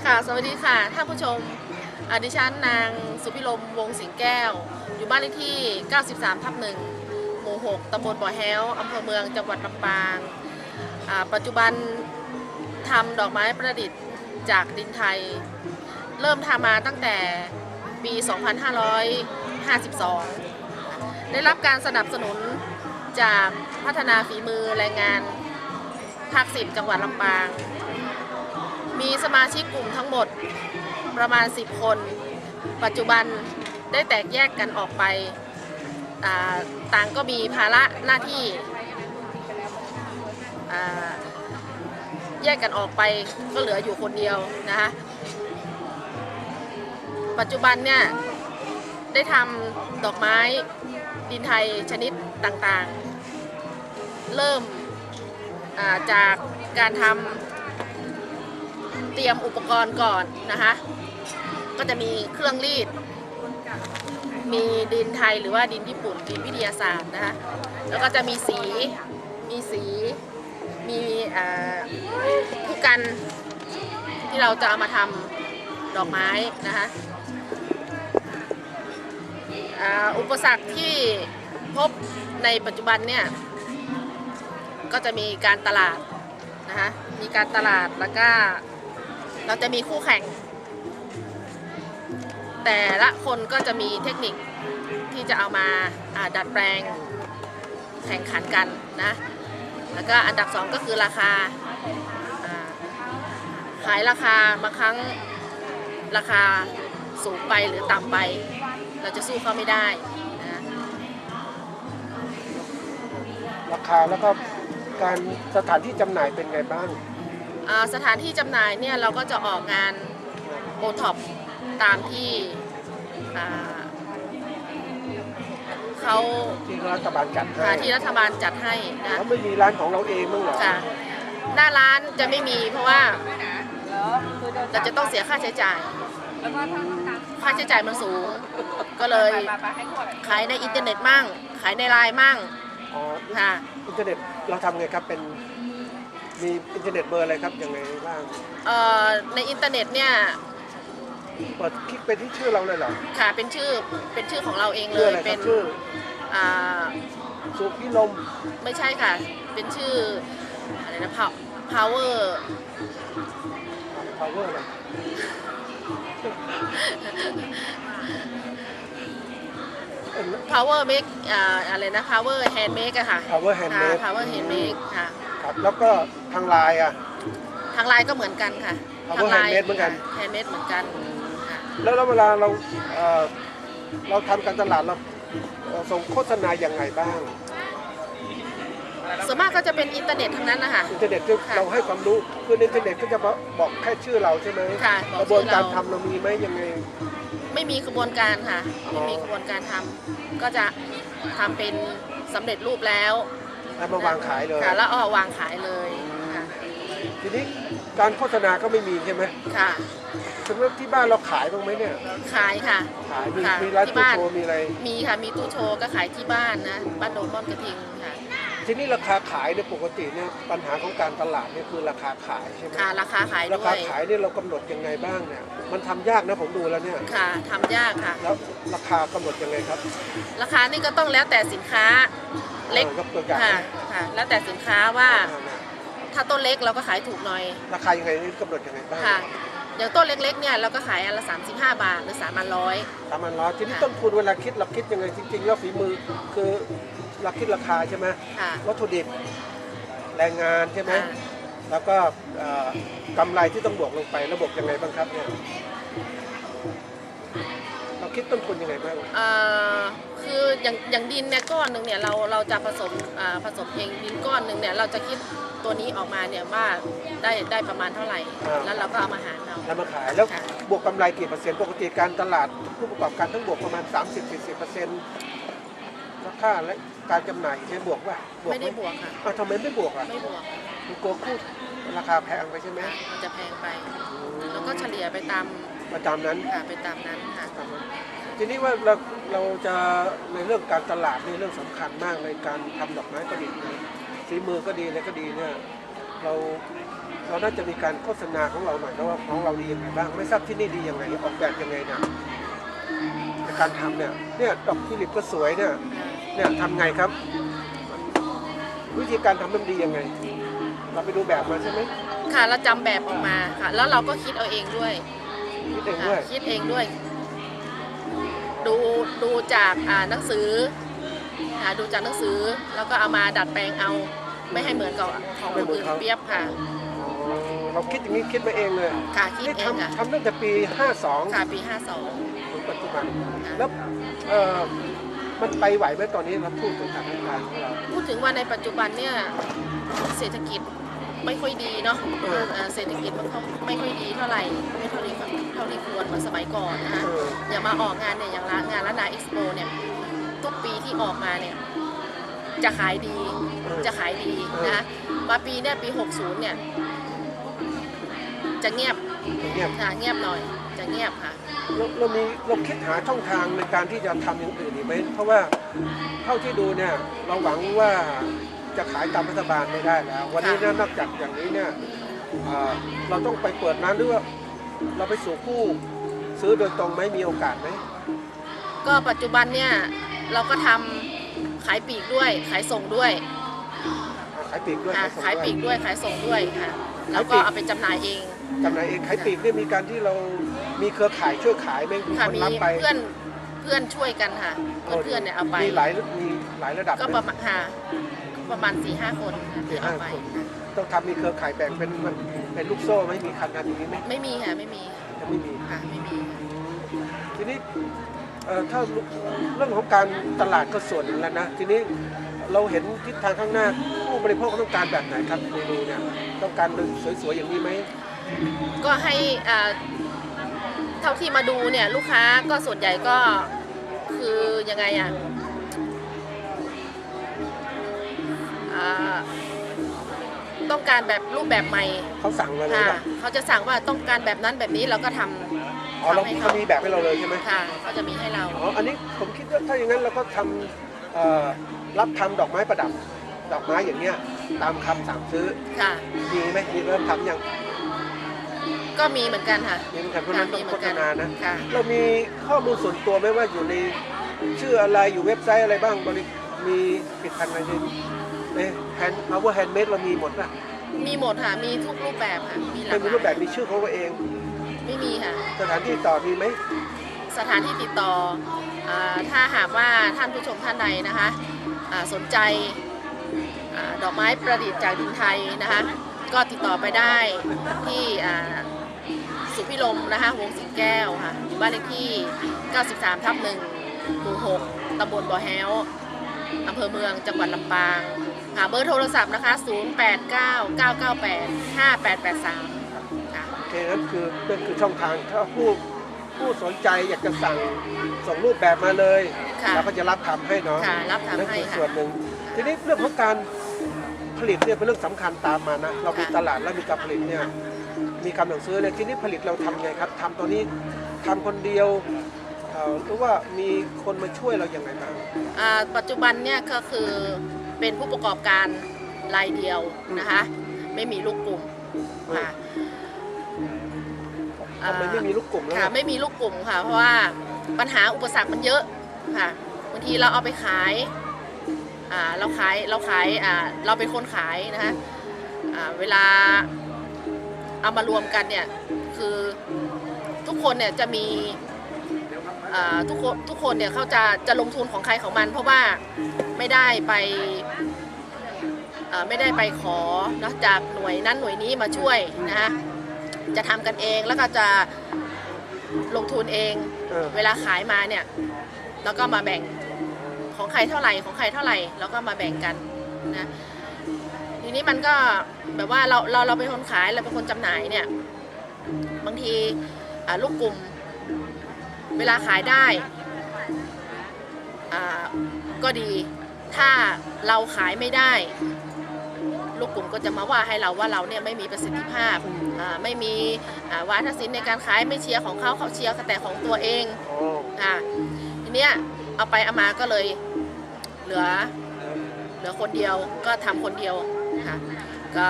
ค่ะสวัสดีค่ะท่านผู้ชมดิฉันนางสุพิรมวงสิงแก้วอยู่บ้านเลขที่ 93/1 หมู่ 6 ตำบลบ่อแฮ้วอำเภอเมืองจังหวัดลำปางปัจจุบันทำดอกไม้ประดิษฐ์จากดินไทย เริ่มทำมาตั้งแต่ปี 2552 ได้รับการสนับสนุนจากพัฒนาฝีมือแรงงานภาค 10 จังหวัดลำปางมีสมาชิกกลุ่มทั้งหมดประมาณ10 คนปัจจุบันได้แตกแยกกันออกไปต่างก็มีภาระหน้าที่แยกกันออกไปก็เหลืออยู่คนเดียวนะคะปัจจุบันเนี่ยได้ทำดอกไม้ดินไทยชนิดต่างๆเริ่มจากการทำเตรียมอุปกรณ์ก่อนนะคะก็จะมีเครื่องรีดมีดินไทยหรือว่าดินญี่ปุ่นดินวิทยาศาสตร์นะคะแล้วก็จะมีสีมีผู้กันที่เราจะเอามาทำดอกไม้นะคะอุปสรรคที่พบในปัจจุบันเนี่ยก็จะมีการตลาดนะคะมีการตลาดแล้วก็เราจะมีคู่แข่งแต่ละคนก็จะมีเทคนิคที่จะเอามาดัดแปลงแข่งขันกันนะแล้วก็อันดับ2ก็คือราคาขายราคาบางครั้งราคาสูงไปหรือต่ำไปเราจะสู้เขาไม่ได้นะราคาแล้วก็การสถานที่จำหน่ายเป็นไงบ้างสถานที่จำหน่ายเนี่ยเราก็จะออกงานโอท็อปตามที่เขาที่รัฐบาลจัดให้ที่รัฐบาลจัดให้นะแล้วไม่มีร้านของเราเองมั้งเหรอค่ะหน้าร้านจะไม่มีเพราะว่าเราจะต้องเสียค่าใช้จ่ายมันสูงก็เลยขายในอินเทอร์เน็ตมั่งขายในไลน์มั่งค่ะอินเทอร์เน็ตเราทำไงครับเป็นมีอินเทอร์เน็ตเบอร์อะไรครับยังไงบ้างในอินเทอร์เน็ตเนี่ยเปิดคลิกไปที่ชื่อเราเลยเหรอค่ะเป็นชื่อของเราเองเลยเป็นชื่อสุพิรมไม่ใช่ค่ะเป็นชื่ออะไรนะpower อะไรpower make อะไรนะ power handmake อะค่ะ power handmake ค่ะครับแล้วก็ทางไลน์ทางไลน์ก็เหมือนกันค่ะทางไลน์ handmade เหมือนกันhandmade เหมือนกันแล้วเวลาเราทำการตลาดเราส่งโฆษณาอย่างไรบ้างส่วนมากก็จะเป็นอินเทอร์เน็ตทั้งนั้นนะคะอินเทอร์เน็ตเราให้ความรู้คืออินเทอร์เน็ตก็จะบอกแค่ชื่อเราใช่ไหมกระบวนการทำเรามีไหมยังไงไม่มีกระบวนการค่ะไม่มีกระบวนการทำก็จะทำเป็นสำเร็จรูปแล้วมาวางขายเลยแล้ววางขายเลยค่ะทีนี้การโฆษณาก็ไม่มีใช่ไหมค่ะสำหรับที่บ้านเราขายบ้างไหมเนี่ยขายค่ะขายมีร้านตู้โชว์มีอะไรมีค่ะมีตู้โชว์ก็ขายที่บ้านนะบ้านโดนม่อนกระทิงค่ะทีนี้ราคาขายเนี่ยปกติเนี่ยปัญหาของการตลาดเนี่ยคือราคาขายใช่ไหมค่ะราคาขายด้วยราคาขายเนี่ยเรากำหนดยังไงบ้างเนี่ยมันทำยากนะผมดูแล้วเนี่ยค่ะทำยากค่ะแล้วราคากำหนดยังไงครับราคานี่ก็ต้องแล้วแต่สินค้าเล็กค่ะแล้วแต่สินค้าว่าถ้าต้นเล็กเราก็ขายถูกหน่อยราคายังไงนี่กำหนดยังไงบ้างค่ะอย่างต้นเล็กๆเนี่ยเราก็ขายอันละ35 บาทหรือ3,100ทีนี้ต้นทุนเวลาคิดเราคิดยังไงจริงๆแล้วฝีมือคือเราคิดราคาใช่ไหมวัตถุดิบแรงงานใช่ไหมแล้วก็กำไรที่ต้องบวกลงไประบบยังไงบ้างครับเนี่ยเราคิดต้นทุนยังไงบ้างคืออย่างดินเนี่ยก้อนหนึ่งเนี่ยเราจะผสมเองดินก้อนหนึ่งเนี่ยเราจะคิดตัวนี้ออกมาเนี่ยว่าได้ประมาณเท่าไหร่แล้วเราก็เอามาหารเอาแล้วมาขายแล้วบวกกำไรกี่เปอร์เซ็นต์ปกติการตลาดผู้ประกอบการต้องบวกประมาณ 30-40%ราคาและการจำหน่ายใช่บวกว่าไม่ได้บวกค่ะทำไมไม่บวกอ่ะไม่บวกกลัวคู่ราคาแพงไปใช่ไหมมันจะแพงไปแล้วก็เฉลี่ยไปตามนั้นค่ะไปตามนั้นค่ะทีนี้ว่าเราจะในเรื่องการตลาดในเรื่องสำคัญมากในการทำดอกไม้ประดิษฐ์ฝีมือก็ดีอะไรก็ดีเนี่ยเรา เราน่าจะมีการโฆษณาของเราหน่อยนะว่าของเราดียังไงบ้างไม่ทราบที่นี่ดียังไงออกแบบยังไงเนี่ยในการทำเนี่ยดอกทิวลิปก็สวยเนี่ยทำไงครับ วิธีการทำมันดียังไง เราไปดูแบบมาใช่ไหมค่ะเราจำแบบออกมาค่ะแล้วเราก็คิดเอาเองด้วยคิดเองด้วยคิดเองด้วยดูจากหนังสือดูจากหนังสือแล้วก็เอามาดัดแปลงเอาไม่ให้เหมือนกับของคนอื่นเปรียบค่ะเราคิดอย่างนี้คิดมาเองเลยค่ะคิดเองค่ะทำตั้งแต่ปี 52ค่ะปี52ถึงปัจจุบันแล้วมันไปไหวไหมตอนนี้เราพูดถึงสถานการณ์ของเราพูดถึงว่าในปัจจุบันเนี่ยเศรษฐกิจไม่ค่อยดีเนาะเศรษฐกิจมันไม่ค่อยดีเท่าไหร่ไม่เท่าที่ควรเหมือนสมัยก่อนนะคะอย่ามาออกงานเนี่ยอย่างงานล้านนาเอ็กซ์โปเนี่ยทุกปีที่ออกมาเนี่ยจะขายดีนะมาปีเนี่ยปี60เนี่ยจะเงียบค่ะเงียบหน่อยจะเงียบค่ะเราคิดหาช่องทางในการที่จะทำอย่างอื่นอีกไหมเพราะว่าเท่าที่ดูเนี่ยเราหวังว่าจะขายตามรัฐบาลไม่ได้แล้ววันนี้นอกจากอย่างนี้เนี่ยเราต้องไปเปิดร้านหรือว่าเราไปสู่ผู้ซื้อโดยตรงไหมมีโอกาสไหมก็ปัจจุบันเนี่ยเราก็ทำขายปลีกด้วยขายส่งด้วยขายปลีกด้วยขายปลีกด้วยขายส่งด้วยค่ะแล้วก็เอาไปจำหน่ายเองขายปลีกเนี่ยมีการที่เรามีเครือข่ายช่วยขายไหมมีคนรับไปเพื่อนช่วยกันค่ะเพื่อนเนี่ยเอาไปมีหลายระดับก็ประมาณ 4-5 คนที่เอาไปต้องทำมีเครือข่ายแบ่งเป็นลูกโซ่ไหมมีขนาดอย่างนี้ไหมไม่มีค่ะไม่มีค่ะไม่มีทีนี้ถ้าเรื่องของการตลาดก็ส่วนหนึ่งแล้วนะทีนี้เราเห็นทิศทางข้างหน้าผู้บริโภคต้องการแบบไหนครับเมนูเนี่ยต้องการสวยๆอย่างนี้ไหมก็ให้เท่าที่มาดูเนี่ยลูกค้าก็ส่วนใหญ่ก็คือยังไงต้องการแบบรูปแบบใหม่เขาสั่งมาเลยเขาจะสั่งว่าต้องการแบบนั้นแบบนี้เราก็ทำเรามีแบบให้เราเลยใช่ไหมค่ะเขาจะมีให้เราอันนี้ผมคิดว่าถ้าอย่างนั้นเราก็ทำรับทำดอกไม้ประดับดอกไม้อย่างเนี้ยตามคำสั่งซื้อค่ะมีไหมมีเริ่มทำยังก็มีเหมือนกันค่ะมีเหมือนกันเพราะนั้นต้องโฆษณานะเรามีข้อมูลส่วนตัวไหมว่าอยู่ในชื่ออะไรอยู่เว็บไซต์อะไรบ้างมีผลิตภัณฑ์อะไรในour handmade เรามีหมดป่ะมีหมดค่ะมีทุกรูปแบบค่ะมีหลายรูปแบบมีชื่อของเราเองไม่มีค่ะสถานที่ต่อมีไหมสถานที่ติดต่อถ้าหากว่าท่านผู้ชมท่านใดนะคะสนใจดอกไม้ประดิษฐ์จากดินไทยนะคะก็ติดต่อไปได้ที่สุพิรมนะคะวงสิงแก้วค่ะบ้านเลขที่93/1 หมู่ 6 ตำบลบ่อแฮ้วอำเภอเมืองจังหวัดลำปางเบอร์โทรศัพท์นะคะ0899985883ค่ะโอเคนั่นคือช่องทางถ้าผู้สนใจอยากจะส่งรูปแบบมาเลยเราก็จะรับทำให้เนาะรับทำให้นั่นคือส่วนหนึ่งทีนี้เรื่องของการผลิตเนี่ยเป็นเรื่องสำคัญตามมานะเรามีตลาดแล้วมีการผลิตเนี่ยมีคำสั่งซื้อเนี่ยทีนี้ผลิตเราทำไงครับทำตอนนี้ทำคนเดียวหรือว่ามีคนมาช่วยเราอย่างไรบ้างปัจจุบันเนี่ยก็คือเป็นผู้ประกอบการรายเดียวนะคะไม่มีลูกกลุ่มค่ะทำไมไม่มีลูกกลุ่มแล้วไม่มีลูกกลุ่มค่ะเพราะว่าปัญหาอุปสรรคมันเยอะค่ะบางทีเราเอาไปขายเราเป็นคนขายนะคะเวลาเอามารวมกันเนี่ยคือทุกคนเนี่ยจะมีทุกคนเนี่ยเขาจะลงทุนของใครของมันเพราะว่าไม่ได้ไปขอนะจากหน่วยนั้นหน่วยนี้มาช่วยนะคะจะทำกันเองแล้วก็จะลงทุนเองเวลาขายมาเนี่ยแล้วก็มาแบ่งของใครเท่าไหร่แล้วก็มาแบ่งกันนะทีนี้มันก็แบบว่าเราเป็นคนขายเราเป็นคนจำหน่ายเนี่ยบางทีลูกกลุ่มเวลาขายได้ก็ดีถ้าเราขายไม่ได้ลูกกลุ่มก็จะมาว่าให้เราว่าเราเนี่ยไม่มีประสิทธิภาพไม่มีวาทศิลป์ในการขายไม่เชียร์ของเขาเชียร์แต่ของตัวเองทีเนี้ยเอาไปเอามาก็เลยเหลือคนเดียวก็ทำคนเดียวค่ะก็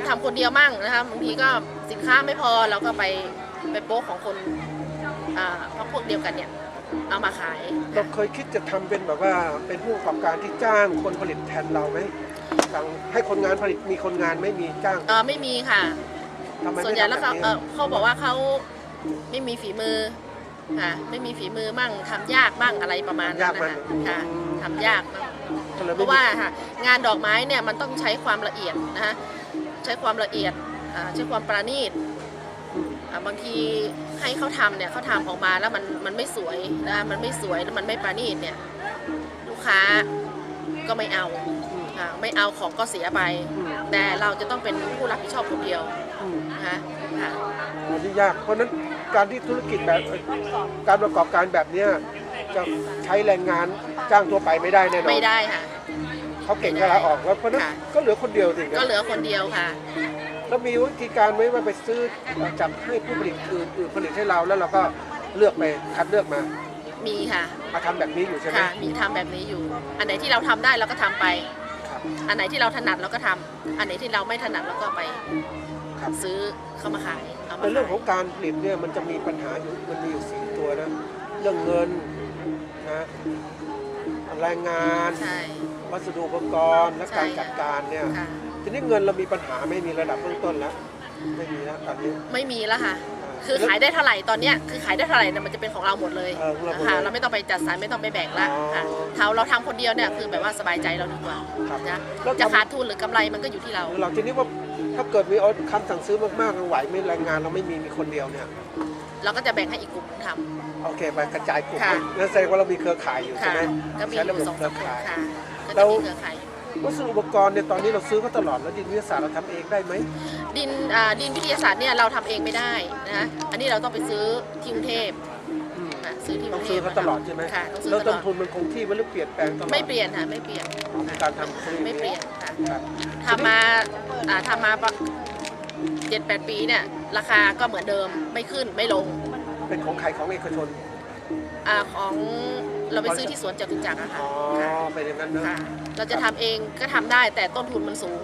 ทำคนเดียวมั่งนะคะบางทีก็สินค้าไม่พอเราก็ไปโป๊กของคนพวกเดียวกันเนี่ยเอามาขาย เราเคยคิดจะทำเป็นแบบว่าเป็นผู้ประกอบการที่จ้างคนผลิตแทนเราไหมสั่งให้คนงานผลิตมีคนงานไม่มีจ้างไม่มีค่ะส่วนใหญ่แล้วเขาบอกว่าเขาไม่มีฝีมือค่ะไม่มีฝีมือมั่งทำยากบ้างอะไรประมาณนั้นนะคะค่ะทำยากบ้างเพราะว่าค่ะงานดอกไม้เนี่ยมันต้องใช้ความละเอียดนะคะใช้ความละเอียดใช้ความประณีตบางทีให้เขาทำเนี่ยเขาทำออกมาแล้วมันไม่สวยนะมันไม่สวยแล้วมันไม่ประณีตเนี่ยลูกค้าก็ไม่เอาของก็เสียไปแต่เราจะต้องเป็นผู้รับผิดชอบคนเดียวนะคะนี่ยากเพราะนั้นการที่ธุรกิจแบบการประกอบการแบบนี้จะใช้แรงงานจ้างทั่วไปไม่ได้แน่นอนไม่ได้ค่ะเขาเก่งก็ลาออกแล้วเพราะนั้นก็เหลือคนเดียวสิก็เหลือคนเดียวค่ะแล้วมีวิธีการไหมว่าไปซื้อจับให้ผู้ผลิตอื่นผลิตให้เราแล้วเราก็เลือกไปคัดเลือกมามีค่ะมาทำแบบนี้อยู่ใช่ไหมค่ะมีทำแบบนี้อยู่อันไหนที่เราทำได้เราก็ทำไปอันไหนที่เราถนัดเราก็ทำอันไหนที่เราไม่ถนัดเราก็ไปซื้อเข้ามาขายในเรื่องของการผลิตเนี่ยมันจะมีปัญหาอยู่มันมีอยู่4ตัวนะเรื่องเงินนะแรงงานวัสดุอุปกรณ์และการจัดการเนี่ยทีนี้เงินเรามีปัญหาไม่มีระดับเบื้องต้นแล้วไม่มีแล้วตอนนี้ไม่มีแล้วค่ะคือขายได้เท่าไหร่ตอนนี้คือขายได้เท่าไหร่เนี่ยมันจะเป็นของเราหมดเลยค่ะเราไม่ต้องไปจัดสรรไม่ต้องไปแบ่งละค่ะเราทำคนเดียวเนี่ยคือแบบว่าสบายใจเราดีกว่านะจะขาดทุนหรือกำไรมันก็อยู่ที่เราทีนี้ว่าถ้าเกิดมีคำสั่งซื้อมากๆไหวไม่แรงงานเราไม่มีคนเดียวเนี่ยเราก็จะแบ่งให้อีกกลุ่มทำโอเคไปกระจายกลุ่มนั่นแสดงว่าเรามีเครือข่ายอยู่ใช่ไหมก็มีอยู่2 เครือข่ายแล้ววัสดุอุปกรณ์เนี่ยตอนนี้เราซื้อเขาตลอดแล้วดินวิทยาศาสตร์เราทำเองได้ไหมดินวิทยาศาสตร์เนี่ยเราทำเองไม่ได้นะอันนี้เราต้องไปซื้อที่กรุงเทพซื้อที่กรุงเทพต้องซื้อเขาตลอดใช่ไหมค่ะแล้วต้นทุนมันคงที่หรือเปลี่ยนแปลงตลอดไม่เปลี่ยนค่ะไม่เปลี่ยนการทำไม่เปลี่ยนค่ะทำมา7-8 ปีเนี่ยราคาก็เหมือนเดิมไม่ขึ้นไม่ลงเป็นของใครของเอกชนของเราไปซื้อที่สวนจตุจักรอะค่ะเป็นอย่างนั้นนะเราจะทำเองก็ทำได้แต่ต้นทุนมันสูง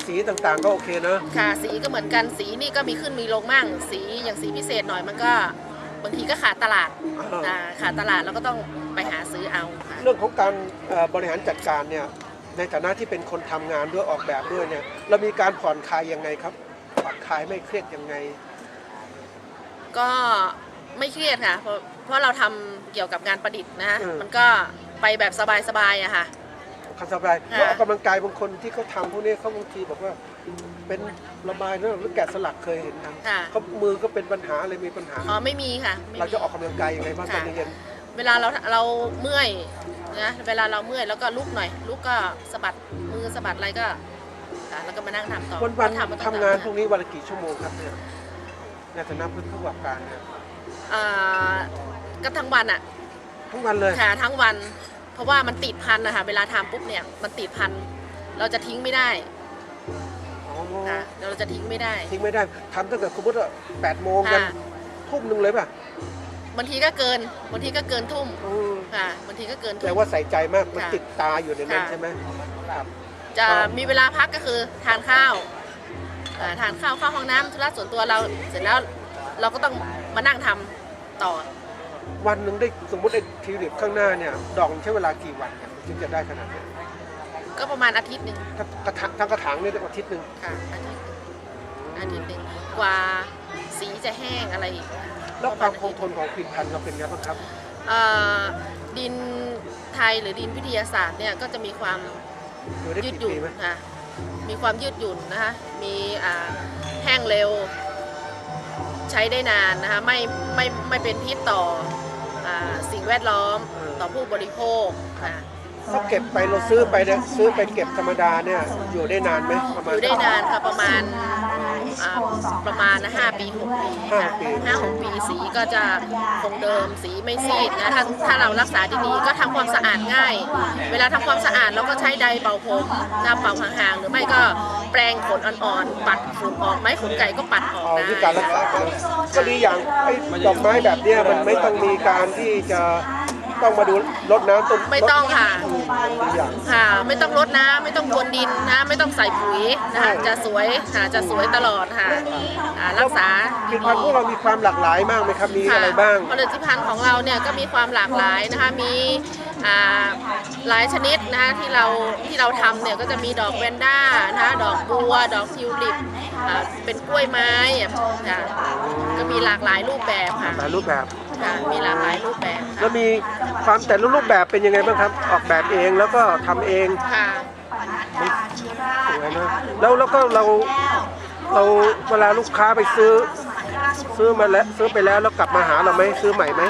สีต่างๆก็โอเคนะค่ะสีก็เหมือนกันสีนี่ก็มีขึ้นมีลงมั่งสีอย่างสีพิเศษหน่อยมันก็บางทีก็ขาดตลาดเราก็ต้องไปหาซื้อเอาเรื่องของการบริหารจัดการเนี่ยในฐานะที่เป็นคนทำงานด้วยออกแบบด้วยเนี่ยเรามีการผ่อนคลายยังไงครับผ่อนคลายไม่เครียดยังไงก็ไม่เครียดค่ะเพราะเราทำเกี่ยวกับงานประดิษฐ์นะมันก็ไปแบบสบายๆอะค่ะสบายเพราะออกกำลังกายบางคนที่เขาทำพวกนี้เขาบางทีบอกว่าเป็นระบายหรือแกะสลักเคยเห็นกันเขามือก็เป็นปัญหาอะไรมีปัญหาไม่มีค่ะเราจะออกกำลังกายยังไงบ้างตอนเย็นเวลาเราเมื่อยนะเวลาเราเมื่อยแล้วก็ลุกหน่อยลุกก็สะบัดมือสะบัดอะไรก็แล้วก็มานั่งทำต่อวันทำงานพวกนี้วันละกี่ชั่วโมงครับเนี่ยในฐานะผู้ประกอบการเนี่ยก็ทั้งวันอะทั้งวันเลยค่ะทั้งวันเพราะว่ามันติดพันนะคะเวลาทำปุ๊บเนี่ยมันติดพันเราจะทิ้งไม่ได้เราจะทิ้งไม่ได้ทำตั้งแต่สมมติว่า8 โมงยันทุ่มนึงเลยป่ะบางทีก็เกินทุ่มค่ะบางทีก็เกินแต่ว่าใส่ใจมากมันติดตาอยู่ในนั้นใช่ไหมจะมีเวลาพักก็คือทานข้าวเข้าห้องน้ำธุระส่วนตัวเราเสร็จแล้วเราก็ต้องมานั่งทำต่อวันหนึ่งได้สมมติไอ้ทิวลิปข้างหน้าเนี่ยดอกใช้เวลากี่วันถึงจะได้ขนาดนี้ก็ประมาณอาทิตย์นึงทั้งกระถางนี่อาทิตย์นึงค่ะอาทิตย์นึงกว่าสีจะแห้งอะไรอีกแล้วความคงทนของผลิตภัณฑ์เราเป็นไงบ้างครับดินไทยหรือดินวิทยาศาสตร์เนี่ยก็จะมีความยืดหยุ่นค่ะมีความยืดหยุ่นนะคะมีแห้งเร็วใช้ได้นานนะคะไม่เป็นพิษต่อสิ่งแวดล้อมต่อผู้บริโภคค่ะถ้าเก็บไปเราซื้อไปเก็บธรรมดาเนี่ยอยู่ได้นานไหมอยู่ได้นานค่ะประมาณ5 ปี 6 ปี5-6 ปีสีก็จะคงเดิมสีไม่ซีดนะถ้าเรารักษาดีๆก็ทำความสะอาดง่ายเวลาทำความสะอาดเราก็ใช้ไดร์เป่าผมเป่าห่างๆหรือไม่ก็แปรงขนอ่อนๆปัดฝุ่นออกไม้ขนไก่ก็ปัดออกได้ที่การรักษาก็ดีอย่างไอ้ดอกไม้แบบนี้มันไม่ต้องมีการที่จะ ต้องมาดูรดน้ำต้น ไม่ต้องค่ะ ตัวอย่าง ค่ะไม่ต้องรดน้ำไม่ต้องพรวนดินนะไม่ต้องใส่ปุ๋ยนะคะจะสวยค่ะจะสวยตลอดค่ะรักษา ผลิตภัณฑ์พวกเรามีความหลากหลายมากไหมครับมี ค่ะ อะไรบ้าง ผลิตภัณฑ์ของเราเนี่ยก็มีความหลากหลายนะคะมีหลายชนิดนะคะที่เราทำเนี่ยก็จะมีดอกแวนด้านะคะดอกบัวดอกทิวลิปเป็นกล้วยไม้ค่ะก็มีหลากหลายรูปแบบค่ะ หลายรูปแบบ ค่ะมีหลากหลายรูปแบบค่ะ แล้วมีความแต่ละรูปแบบเป็นยังไงบ้างครับออกแบบเองแล้วก็ทำเอง ค่ะ สวยนะแล้วก็เราเวลาลูกค้าไปซื้อมาแล้วซื้อไปแล้วกลับมาหาเราไหมซื้อใหม่ไหม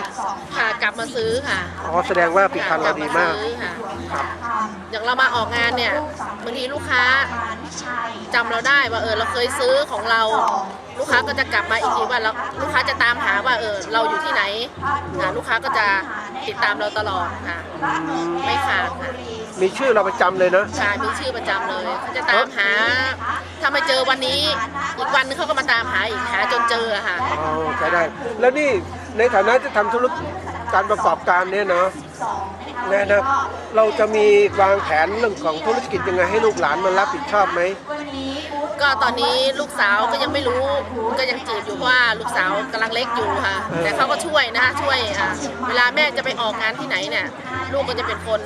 ค่ะกลับมาซื้อค่ะ อ๋อแสดงว่าผลิตภัณฑ์เราดีมาก ซื้อค่ะ ครับ อย่างเรามาออกงานเนี่ยบางทีลูกค้าจำเราได้ว่าเราเคยซื้อของเราลูกค้าก็จะกลับมาอีกทีว่าลูกค้าจะตามหาว่าเราอยู่ที่ไหนลูกค้าก็จะติดตามเราตลอดค่ะไม่ขาดค่ะ มีชื่อเราประจำเลยนะ ค่ะมีชื่อประจำเลยเขาจะตามหาถ้าไม่เจอวันนี้อีกวันนึงเขาก็มาตามหาอีกหาจนเจอค่ะ อ๋อใช่ได้ แล้วนี่ในฐานะที่ทำธุรกิจการประกอบการเนี่ยเนาะนะเราจะมีวางแผนเรื่องของธุรกิจยังไงให้ลูกหลานมารับผิดชอบไหม ก็ตอนนี้ลูกสาวก็ยังไม่รู้ก็ยังจีบอยู่เพราะว่าลูกสาวกำลังเล็กอยู่ค่ะแต่เขาก็ช่วยนะคะช่วยเวลาแม่จะไปออกงานที่ไหนเนี่ยลูกก็จะเป็นคน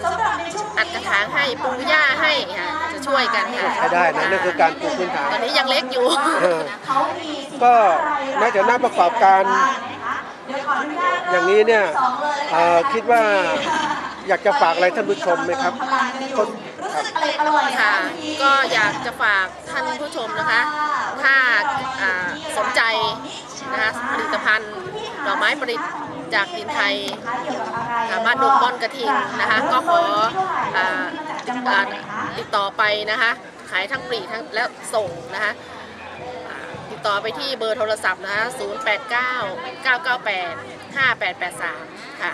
อัดกระถางให้ปูหญ้าให้ค่ะจะช่วยกันค่ะ ใช้ได้นะนั่นคือการปลูกพื้นฐาน ตอนนี้ยังเล็กอยู่ ก็ในฐานะประกอบการอย่างนี้เนี่ยคิดว่าอยากจะฝากอะไรท่านผู้ชมไหมครับครับ ค่ะก็อยากจะฝากท่านผู้ชมนะคะ ถ้าสนใจนะคะผลิตภัณฑ์ดอกไม้ประดิษฐ์จากดินไทยบ้านดงม่อนกระทิงนะคะก็ขอติดต่อไปนะคะขายทั้งปลีกทั้งและส่งนะคะติดต่อไปที่เบอร์โทรศัพท์นะคะ089 998 5883 ค่ะ